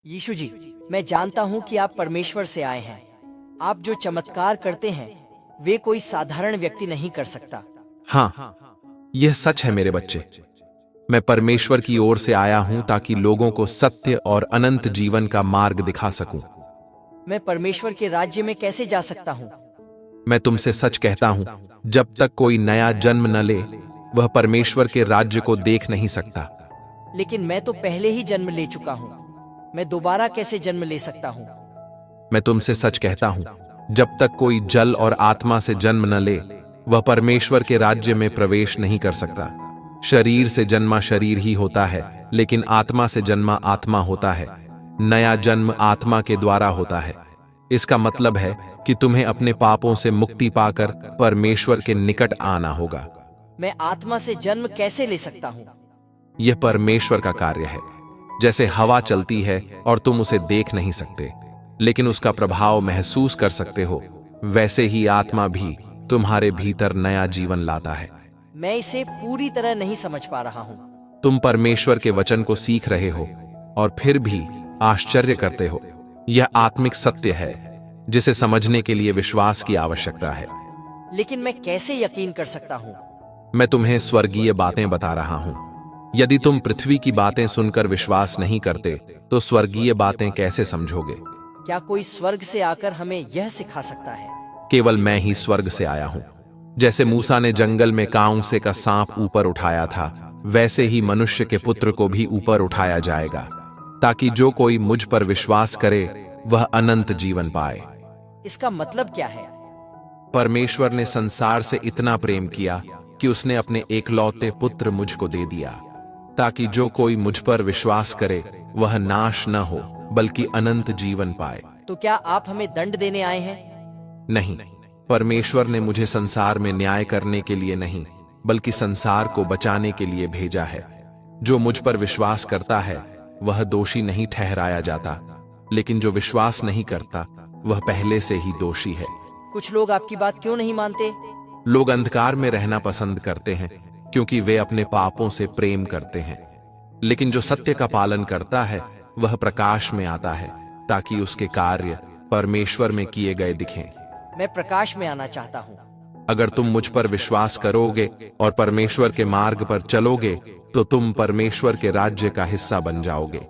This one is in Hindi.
यीशु जी, मैं जानता हूँ कि आप परमेश्वर से आए हैं। आप जो चमत्कार करते हैं वे कोई साधारण व्यक्ति नहीं कर सकता। हाँ, यह सच है मेरे बच्चे। मैं परमेश्वर की ओर से आया हूं ताकि लोगों को सत्य और अनंत जीवन का मार्ग दिखा सकूं। मैं परमेश्वर के राज्य में कैसे जा सकता हूँ? मैं तुमसे सच कहता हूं, जब तक कोई नया जन्म न ले, वह परमेश्वर के राज्य को देख नहीं सकता। लेकिन मैं तो पहले ही जन्म ले चुका हूँ, मैं दोबारा कैसे जन्म ले सकता हूँ? मैं तुमसे सच कहता हूं, जब तक कोई जल और आत्मा से जन्म न ले, वह परमेश्वर के राज्य में प्रवेश नहीं कर सकता। शरीर से जन्मा शरीर ही होता है, लेकिन आत्मा से जन्मा आत्मा होता है। नया जन्म आत्मा के द्वारा होता है। इसका मतलब है कि तुम्हें अपने पापों से मुक्ति पाकर परमेश्वर के निकट आना होगा। मैं आत्मा से जन्म कैसे ले सकता हूँ? यह परमेश्वर का कार्य है। जैसे हवा चलती है और तुम उसे देख नहीं सकते, लेकिन उसका प्रभाव महसूस कर सकते हो, वैसे ही आत्मा भी तुम्हारे भीतर नया जीवन लाता है। मैं इसे पूरी तरह नहीं समझ पा रहा हूँ। तुम परमेश्वर के वचन को सीख रहे हो और फिर भी आश्चर्य करते हो। यह आत्मिक सत्य है जिसे समझने के लिए विश्वास की आवश्यकता है। लेकिन मैं कैसे यकीन कर सकता हूँ? मैं तुम्हें स्वर्गीय बातें बता रहा हूं। यदि तुम पृथ्वी की बातें सुनकर विश्वास नहीं करते, तो स्वर्गीय बातें कैसे समझोगे? क्या कोई स्वर्ग से आकर हमें यह सिखा सकता है? केवल मैं ही स्वर्ग से आया हूं। जैसे मूसा ने जंगल में कांसे का सांप ऊपर उठाया था, वैसे ही मनुष्य के पुत्र को भी ऊपर उठाया जाएगा, ताकि जो कोई मुझ पर विश्वास करे वह अनंत जीवन पाए। इसका मतलब क्या है? परमेश्वर ने संसार से इतना प्रेम किया कि उसने अपने एकलौते पुत्र मुझको दे दिया, ताकि जो कोई मुझ पर विश्वास करे वह नाश न हो बल्कि अनंत जीवन पाए। तो क्या आप हमें दंड देने आए हैं? नहीं, परमेश्वर ने मुझे संसार में न्याय करने के लिए नहीं, बल्कि संसार को बचाने के लिए भेजा है। जो मुझ पर विश्वास करता है वह दोषी नहीं ठहराया जाता, लेकिन जो विश्वास नहीं करता वह पहले से ही दोषी है। कुछ लोग आपकी बात क्यों नहीं मानते? लोग अंधकार में रहना पसंद करते हैं क्योंकि वे अपने पापों से प्रेम करते हैं। लेकिन जो सत्य का पालन करता है वह प्रकाश में आता है, ताकि उसके कार्य परमेश्वर में किए गए दिखें। मैं प्रकाश में आना चाहता हूँ। अगर तुम मुझ पर विश्वास करोगे और परमेश्वर के मार्ग पर चलोगे, तो तुम परमेश्वर के राज्य का हिस्सा बन जाओगे।